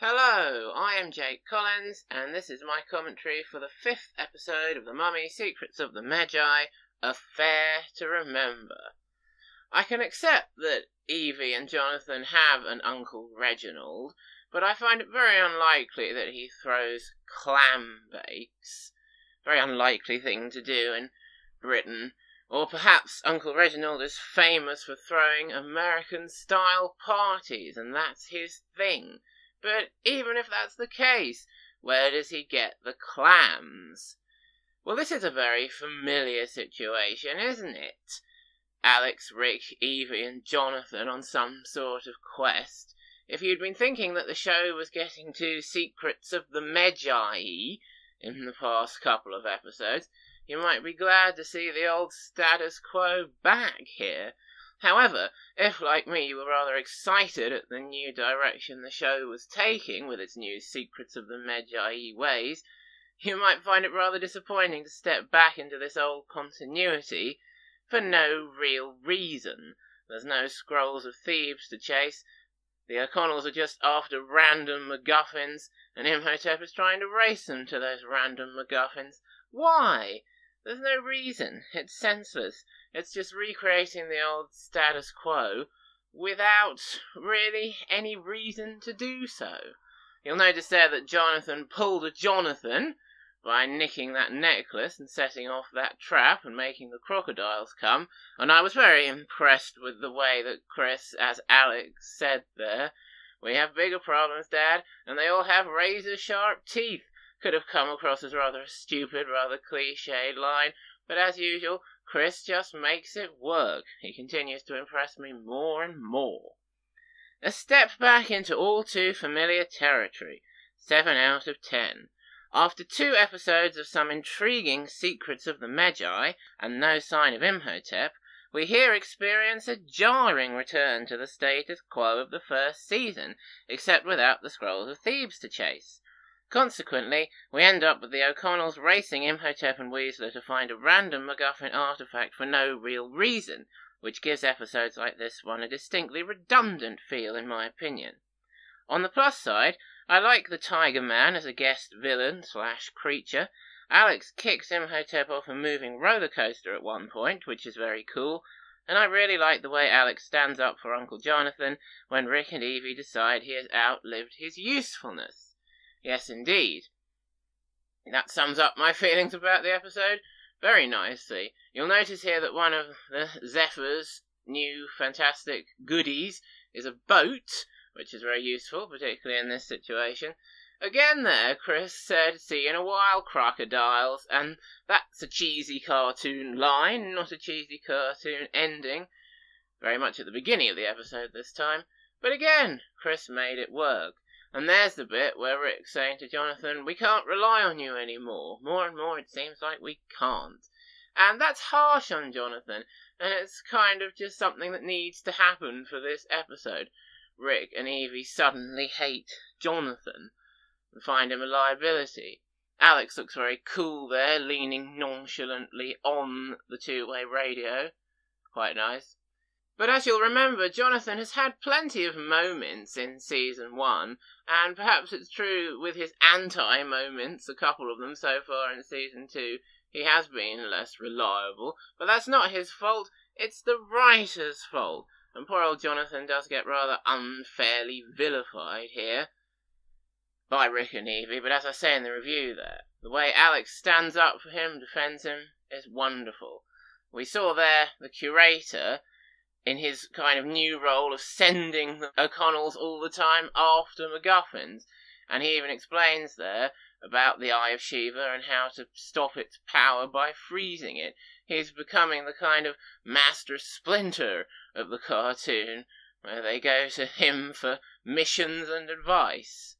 Hello, I am Jake Collins, and this is my commentary for the 5th episode of The Mummy Secrets of the Medjai, A Fair to Remember. I can accept that Evie and Jonathan have an Uncle Reginald, but I find it very unlikely that he throws clam bakes. Very unlikely thing to do in Britain. Or perhaps Uncle Reginald is famous for throwing American-style parties, and that's his thing. But even if that's the case, where does he get the clams? Well, this is a very familiar situation, isn't it? Alex, Rick, Evie and Jonathan on some sort of quest. If you'd been thinking that the show was getting to Secrets of the Medjai in the past couple of episodes, you might be glad to see the old status quo back here. However, if, like me, you were rather excited at the new direction the show was taking with its new Secrets of the Medjai ways, you might find it rather disappointing to step back into this old continuity for no real reason. There's no Scrolls of Thebes to chase. The O'Connells are just after random MacGuffins, and Imhotep is trying to race them to those random MacGuffins. Why? There's no reason. It's senseless. It's just recreating the old status quo without really any reason to do so. You'll notice there that Jonathan pulled a Jonathan by nicking that necklace and setting off that trap and making the crocodiles come, and I was very impressed with the way that Chris, as Alex said there, "We have bigger problems, Dad, and they all have razor-sharp teeth." Could have come across as rather a stupid, rather cliched line, but as usual, Chris just makes it work. He continues to impress me more and more. A step back into all too familiar territory. 7 out of 10. After 2 episodes of some intriguing Secrets of the Medjai, and no sign of Imhotep, we here experience a jarring return to the status quo of the first season, except without the Scrolls of Thebes to chase. Consequently, we end up with the O'Connells racing Imhotep and Weasler to find a random MacGuffin artefact for no real reason, which gives episodes like this one a distinctly redundant feel in my opinion. On the plus side, I like the Tiger Man as a guest villain/creature. Alex kicks Imhotep off a moving roller coaster at one point, which is very cool, and I really like the way Alex stands up for Uncle Jonathan when Rick and Evy decide he has outlived his usefulness. Yes, indeed. That sums up my feelings about the episode very nicely. You'll notice here that one of the Zephyr's new fantastic goodies is a boat, which is very useful, particularly in this situation. Again there, Chris said, "See you in a while, crocodiles," and that's a cheesy cartoon line, not a cheesy cartoon ending. Very much at the beginning of the episode this time. But again, Chris made it work. And there's the bit where Rick's saying to Jonathan, "We can't rely on you anymore. More and more it seems like we can't." And that's harsh on Jonathan, and it's kind of just something that needs to happen for this episode. Rick and Evie suddenly hate Jonathan and find him a liability. Alex looks very cool there, leaning nonchalantly on the two-way radio. Quite nice. But as you'll remember, Jonathan has had plenty of moments in Season 1, and perhaps it's true with his anti-moments, a couple of them so far in Season 2, he has been less reliable, but that's not his fault, it's the writer's fault, and poor old Jonathan does get rather unfairly vilified here by Rick and Evie, but as I say in the review there, the way Alex stands up for him, defends him, is wonderful. We saw there the curator in his kind of new role of sending the O'Connells all the time after MacGuffins, and he even explains there about the Eye of Shiva and how to stop its power by freezing it. He's becoming the kind of Master Splinter of the cartoon, where they go to him for missions and advice.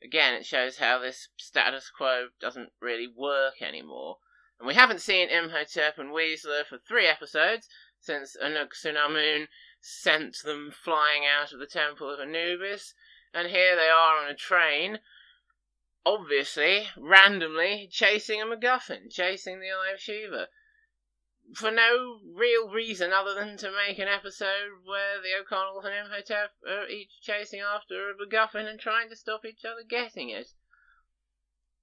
Again, it shows how this status quo doesn't really work anymore. And we haven't seen Imhotep and Weasler for 3 episodes, since Anuk-Sunamun sent them flying out of the Temple of Anubis, and here they are on a train, obviously, randomly, chasing a MacGuffin, chasing the Eye of Shiva. for no real reason other than to make an episode where the O'Connells and Imhotep are each chasing after a MacGuffin and trying to stop each other getting it.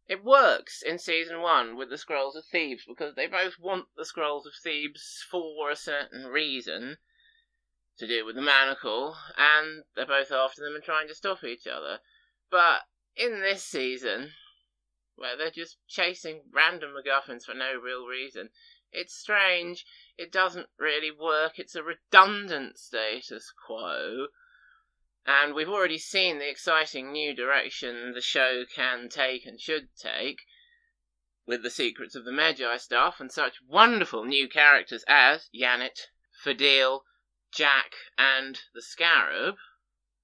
It works in Season 1 with the Scrolls of Thebes because they both want the Scrolls of Thebes for a certain reason, to do with the manacle, and they're both after them and trying to stop each other. But in this season, where they're just chasing random MacGuffins for no real reason, it's strange. It doesn't really work. It's a redundant status quo. And we've already seen the exciting new direction the show can take and should take, with the Secrets of the Medjai stuff and such wonderful new characters as Yannet, Fadil, Jack, and the Scarab.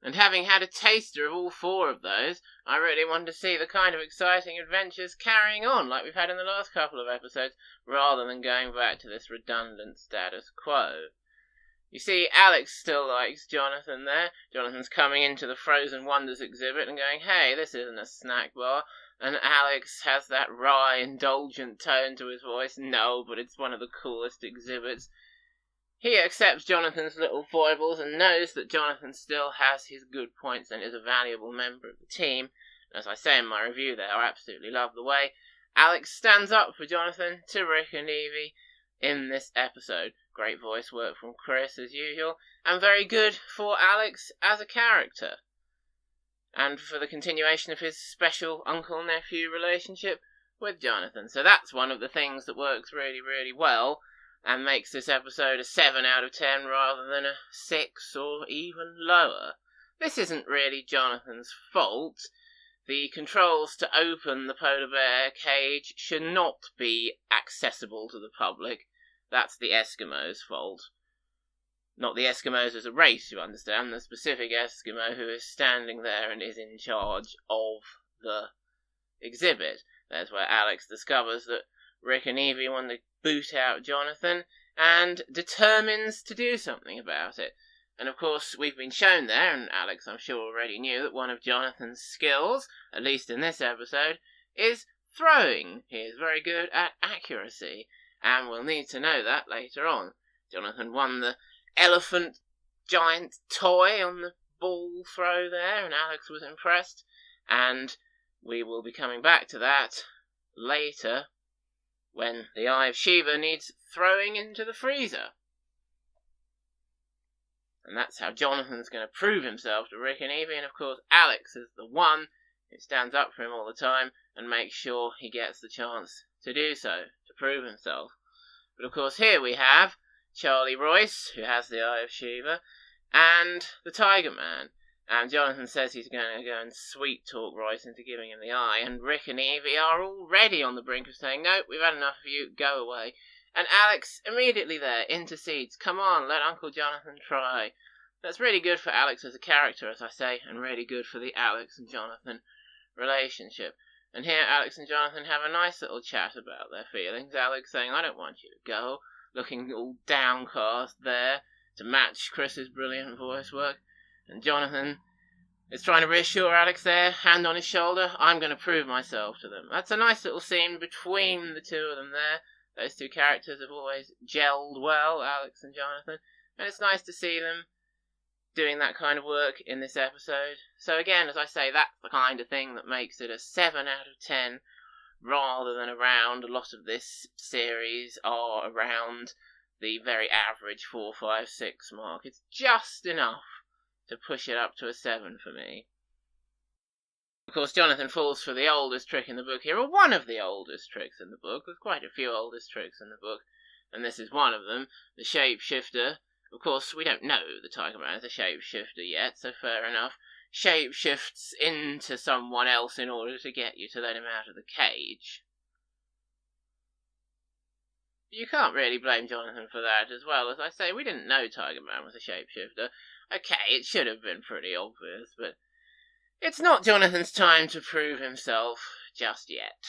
And having had a taster of all four of those, I really want to see the kind of exciting adventures carrying on like we've had in the last couple of episodes, rather than going back to this redundant status quo. You see, Alex still likes Jonathan there. Jonathan's coming into the Frozen Wonders exhibit and going, hey, this isn't a snack bar. And Alex has that wry, indulgent tone to his voice. No, but it's one of the coolest exhibits. He accepts Jonathan's little foibles and knows that Jonathan still has his good points and is a valuable member of the team. And as I say in my review there, I absolutely love the way Alex stands up for Jonathan to Rick and Evy in this episode. Great voice work from Chris as usual, and very good for Alex as a character. And for the continuation of his special uncle-nephew relationship with Jonathan. So that's one of the things that works really, really well, and makes this episode a 7 out of 10 rather than a 6 or even lower. This isn't really Jonathan's fault. The controls to open the polar bear cage should not be accessible to the public. That's the Eskimos' fault. Not the Eskimos as a race, you understand, the specific Eskimo who is standing there and is in charge of the exhibit. That's where Alex discovers that Rick and Evy want to boot out Jonathan and determines to do something about it. And of course, we've been shown there, and Alex I'm sure already knew, that one of Jonathan's skills, at least in this episode, is throwing. He is very good at accuracy, and we'll need to know that later on. Jonathan won the elephant giant toy on the ball throw there, and Alex was impressed, and we will be coming back to that later when the Eye of Shiva needs throwing into the freezer. And that's how Jonathan's going to prove himself to Rick and Evy, and of course Alex is the one who stands up for him all the time and makes sure he gets the chance to do so, to prove himself. But of course here we have Charlie Royce, who has the Eye of Shiva, and the Tiger Man. And Jonathan says he's going to go and sweet-talk Royce into giving him the eye, and Rick and Evy are already on the brink of saying, nope, we've had enough of you, go away. And Alex, immediately there, intercedes, come on, let Uncle Jonathan try. That's really good for Alex as a character, as I say, and really good for the Alex and Jonathan relationship. And here Alex and Jonathan have a nice little chat about their feelings. Alex saying, I don't want you to go, looking all downcast there to match Chris's brilliant voice work. And Jonathan is trying to reassure Alex there, hand on his shoulder, I'm going to prove myself to them. That's a nice little scene between the two of them there. Those two characters have always gelled well, Alex and Jonathan, and it's nice to see them doing that kind of work in this episode. So again, as I say, that's the kind of thing that makes it a 7 out of 10, rather than around, a lot of this series are around the very average 4, 5, 6 mark. It's just enough to push it up to a 7 for me. Of course, Jonathan falls for the oldest trick in the book here, or one of the oldest tricks in the book. There's quite a few oldest tricks in the book, and this is one of them, the shapeshifter. Of course, we don't know the Tiger Man is a shapeshifter yet, so fair enough. Shapeshifts into someone else in order to get you to let him out of the cage. You can't really blame Jonathan for that as well. As I say, we didn't know Tiger Man was a shapeshifter. Okay, it should have been pretty obvious, but it's not Jonathan's time to prove himself just yet.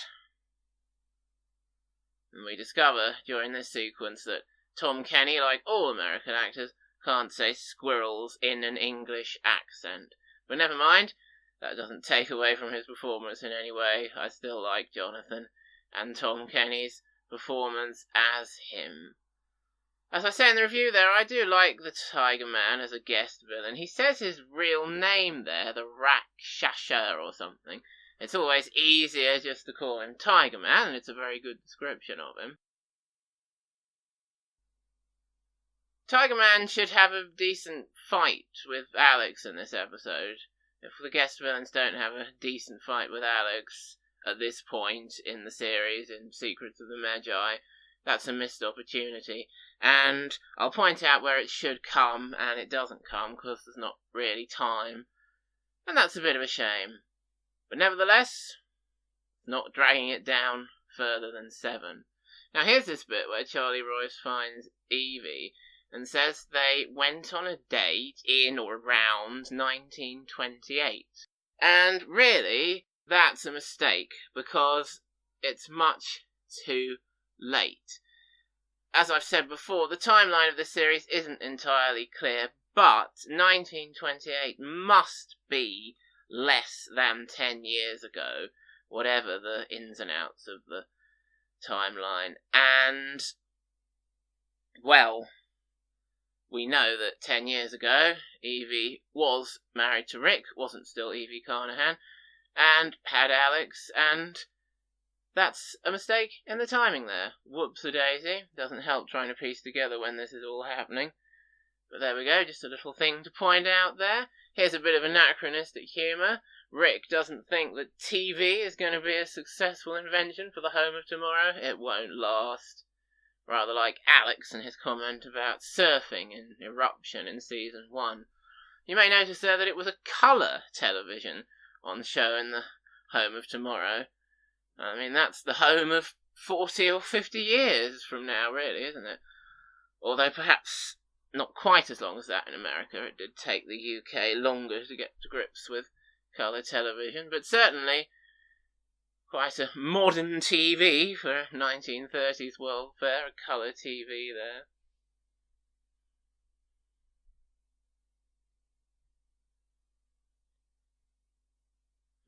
And we discover during this sequence that Tom Kenny, like all American actors, can't say squirrels in an English accent. But never mind, that doesn't take away from his performance in any way. I still like Jonathan and Tom Kenny's performance as him. As I say in the review there, I do like the Tiger Man as a guest villain. He says his real name there, the Rakshasa or something. It's always easier just to call him Tiger Man, and it's a very good description of him. Tiger Man should have a decent fight with Alex in this episode. If the guest villains don't have a decent fight with Alex at this point in the series, in Secrets of the Medjai, that's a missed opportunity. And I'll point out where it should come, and it doesn't come, because there's not really time. And that's a bit of a shame. But nevertheless, not dragging it down further than 7. Now here's this bit where Charlie Royce finds Evie and says they went on a date in or around 1928. And really, that's a mistake, because it's much too late. As I've said before, the timeline of this series isn't entirely clear, but 1928 must be less than 10 years ago, whatever the ins and outs of the timeline. And, well, we know that 10 years ago, Evie was married to Rick, wasn't still Evie Carnahan, and had Alex, and that's a mistake in the timing there. Whoops-a-daisy. Doesn't help trying to piece together when this is all happening. But there we go, just a little thing to point out there. Here's a bit of anachronistic humour. Rick doesn't think that TV is going to be a successful invention for the home of tomorrow. It won't last. Rather like Alex and his comment about surfing in Eruption in Season 1. You may notice there that it was a colour television on the show in the home of tomorrow. I mean, that's the home of 40 or 50 years from now, really, isn't it? Although perhaps not quite as long as that in America. It did take the UK longer to get to grips with colour television, but certainly quite a modern TV for 1930s World Fair, a colour TV there.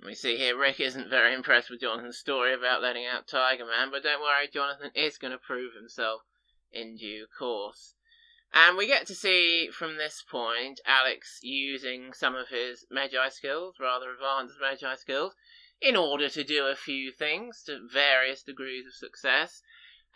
We see here Rick isn't very impressed with Jonathan's story about letting out Tiger Man, but don't worry, Jonathan is going to prove himself in due course. And we get to see, from this point, Alex using some of his Medjai skills, rather advanced Medjai skills, in order to do a few things to various degrees of success.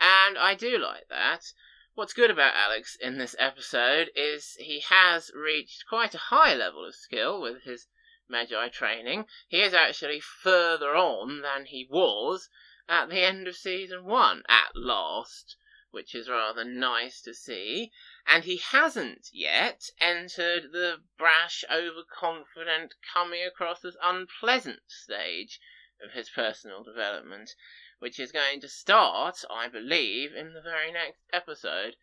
And I do like that. What's good about Alex in this episode is he has reached quite a high level of skill with his Medjai training. He is actually further on than he was at the end of Season 1, at last, which is rather nice to see. And he hasn't yet entered the brash, overconfident, coming across as unpleasant stage of his personal development, which is going to start, I believe, in the very next episode.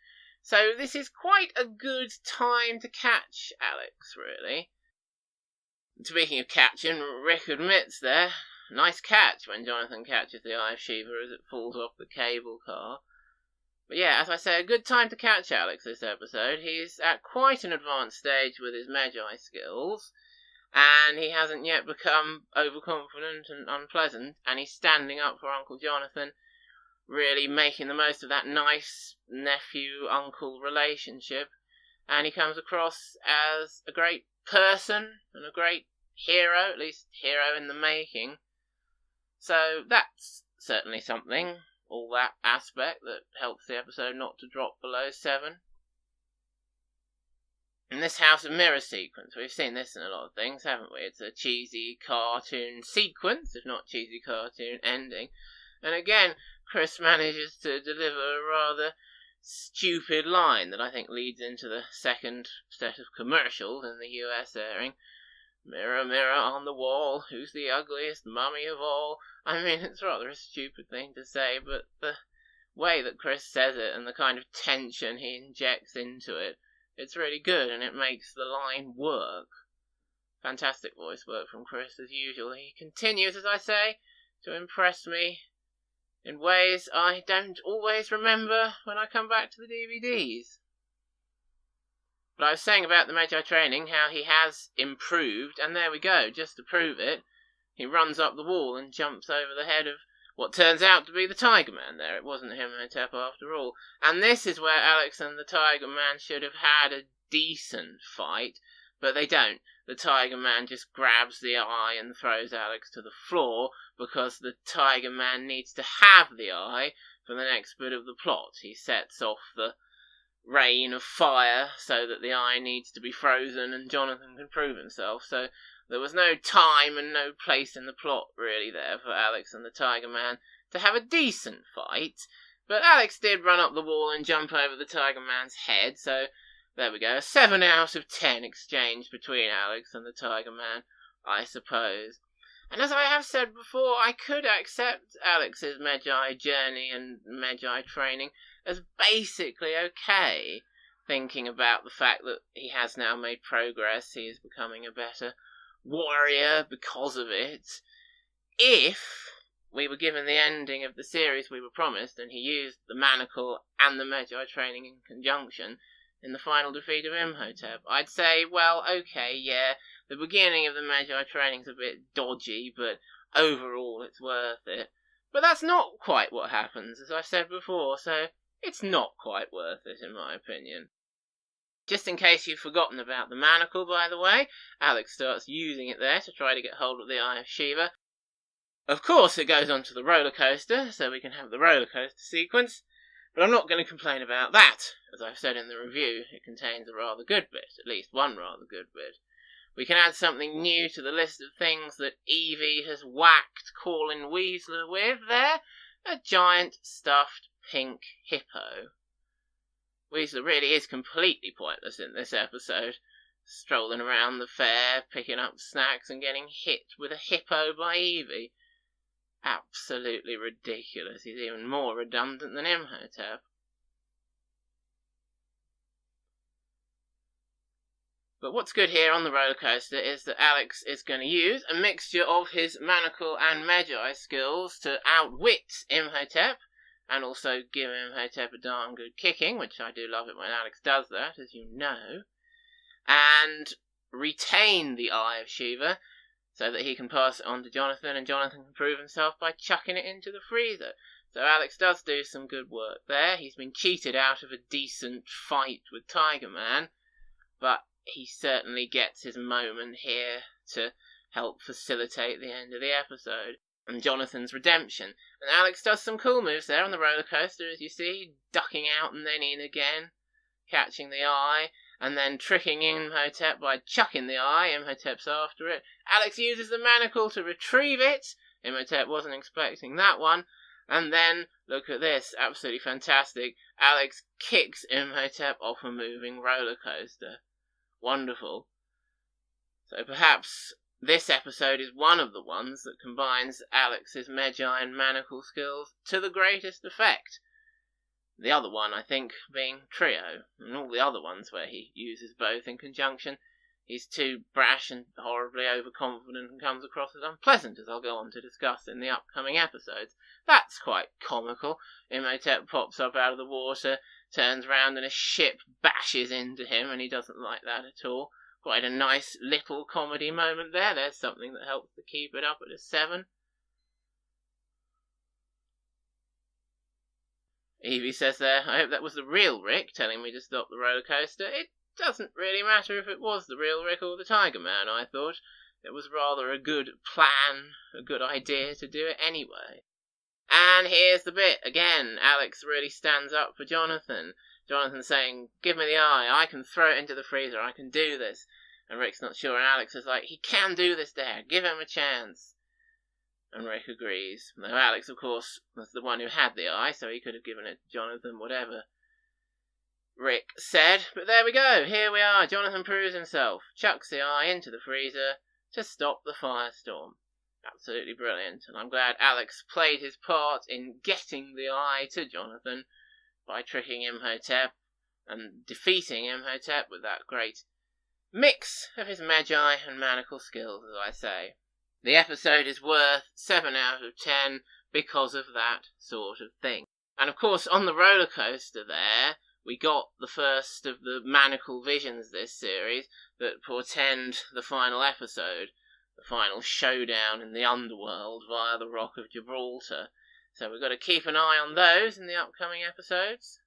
So this is quite a good time to catch Alex, really. Speaking of catching, Rick admits there, nice catch when Jonathan catches the Eye of Shiva as it falls off the cable car. But yeah, as I say, a good time to catch Alex this episode. He's at quite an advanced stage with his Medjai skills, and he hasn't yet become overconfident and unpleasant, and he's standing up for Uncle Jonathan, really making the most of that nice nephew-uncle relationship, and he comes across as a great person and a great hero, at least hero in the making. So that's certainly something. All that aspect that helps the episode not to drop below 7. In this House of Mirrors sequence, we've seen this in a lot of things, haven't we? It's a cheesy cartoon sequence, if not cheesy cartoon ending. And again, Chris manages to deliver a rather stupid line that I think leads into the second set of commercials in the US airing. Mirror, mirror on the wall, who's the ugliest mummy of all? I mean, it's rather a stupid thing to say, but the way that Chris says it and the kind of tension he injects into it, it's really good, and it makes the line work. Fantastic voice work from Chris, as usual. He continues, as I say, to impress me in ways I don't always remember when I come back to the DVDs. But I was saying about the Medjai training, how he has improved, and there we go, just to prove it. He runs up the wall and jumps over the head of what turns out to be the Tiger Man there. It wasn't Imhotep after all. And this is where Alex and the Tiger Man should have had a decent fight, but they don't. The Tiger Man just grabs the eye and throws Alex to the floor because the Tiger Man needs to have the eye for the next bit of the plot. He sets off the rain of fire so that the eye needs to be frozen and Jonathan can prove himself. So there was no time and no place in the plot really there for Alex and the Tiger Man to have a decent fight. But Alex did run up the wall and jump over the Tiger Man's head, so there we go. A 7 out of 10 exchange between Alex and the Tiger Man, I suppose. And as I have said before, I could accept Alex's Medjai journey and Medjai training as basically okay, thinking about the fact that he has now made progress, he is becoming a better warrior because of it. If we were given the ending of the series we were promised, and he used the manacle and the Medjai training in conjunction in the final defeat of Imhotep, I'd say, well, okay, yeah, the beginning of the Medjai training's a bit dodgy, but overall it's worth it. But that's not quite what happens, as I've said before, so it's not quite worth it, in my opinion. Just in case you've forgotten about the manacle, by the way, Alex starts using it there to try to get hold of the Eye of Shiva. Of course, it goes onto the roller coaster, so we can have the roller coaster sequence, but I'm not going to complain about that. As I've said in the review, it contains a rather good bit, at least one rather good bit. We can add something new to the list of things that Evie has whacked Colin Weasler with there, a giant stuffed pink hippo. Weasler really is completely pointless in this episode, strolling around the fair, picking up snacks and getting hit with a hippo by Evie. Absolutely ridiculous. He's even more redundant than Imhotep. But what's good here on the roller coaster is that Alex is going to use a mixture of his manacle and Medjai skills to outwit Imhotep, and also give Imhotep a darn good kicking, which I do love it when Alex does that, as you know, and retain the Eye of Shiva, so that he can pass it on to Jonathan, and Jonathan can prove himself by chucking it into the freezer. So Alex does do some good work there. He's been cheated out of a decent fight with Tiger Man, but he certainly gets his moment here to help facilitate the end of the episode and Jonathan's redemption. And Alex does some cool moves there on the roller coaster, as you see, ducking out and then in again, catching the eye, and then tricking Imhotep by chucking the eye. Imhotep's after it. Alex uses the manacle to retrieve it. Imhotep wasn't expecting that one. And then, look at this, absolutely fantastic. Alex kicks Imhotep off a moving roller coaster. Wonderful. So perhaps this episode is one of the ones that combines Alex's Medjai and manacle skills to the greatest effect. The other one, I think, being Trio, and all the other ones where he uses both in conjunction. He's too brash and horribly overconfident and comes across as unpleasant, as I'll go on to discuss in the upcoming episodes. That's quite comical. Imhotep pops up out of the water, turns round and a ship bashes into him, and he doesn't like that at all. Quite a nice little comedy moment there. There's something that helps to keep it up at a 7. Evie says there, I hope that was the real Rick telling me to stop the roller coaster. It doesn't really matter if it was the real Rick or the Tiger Man, I thought. It was rather a good plan, a good idea to do it anyway. And here's the bit, again, Alex really stands up for Jonathan. Jonathan saying, give me the eye, I can throw it into the freezer, I can do this. And Rick's not sure, and Alex is like, he can do this, Dad, give him a chance. And Rick agrees. Though Alex, of course, was the one who had the eye, so he could have given it to Jonathan, whatever Rick said. But there we go, here we are, Jonathan proves himself, chucks the eye into the freezer to stop the firestorm. Absolutely brilliant, and I'm glad Alex played his part in getting the eye to Jonathan by tricking Imhotep and defeating Imhotep with that great mix of his Medjai and manacle skills, as I say. The episode is worth 7 out of 10 because of that sort of thing. And of course, on the roller coaster there, we got the first of the manacle visions this series that portend the final episode, the final showdown in the underworld via the Rock of Gibraltar. So we've got to keep an eye on those in the upcoming episodes.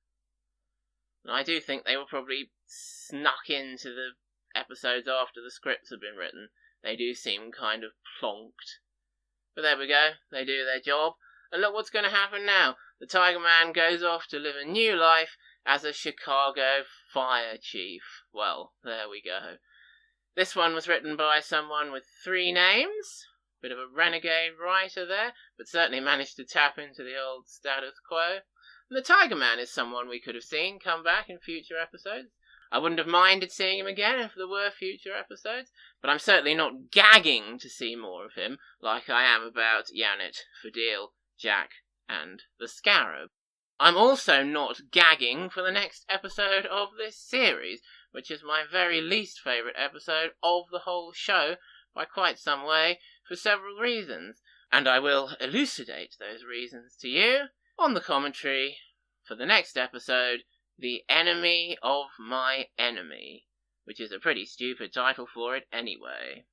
And I do think they were probably snuck into the episodes after the scripts have been written. They do seem kind of plonked. But there we go, they do their job. And look what's going to happen now. The Tiger Man goes off to live a new life as a Chicago fire chief. Well, there we go. This one was written by someone with 3 names. Bit of a renegade writer there, but certainly managed to tap into the old status quo. And the Tiger Man is someone we could have seen come back in future episodes. I wouldn't have minded seeing him again if there were future episodes, but I'm certainly not gagging to see more of him like I am about Janet, Fadil, Jack, and the Scarab. I'm also not gagging for the next episode of this series, which is my very least favourite episode of the whole show by quite some way, for several reasons, and I will elucidate those reasons to you on the commentary for the next episode, The Enemy of My Enemy, which is a pretty stupid title for it anyway.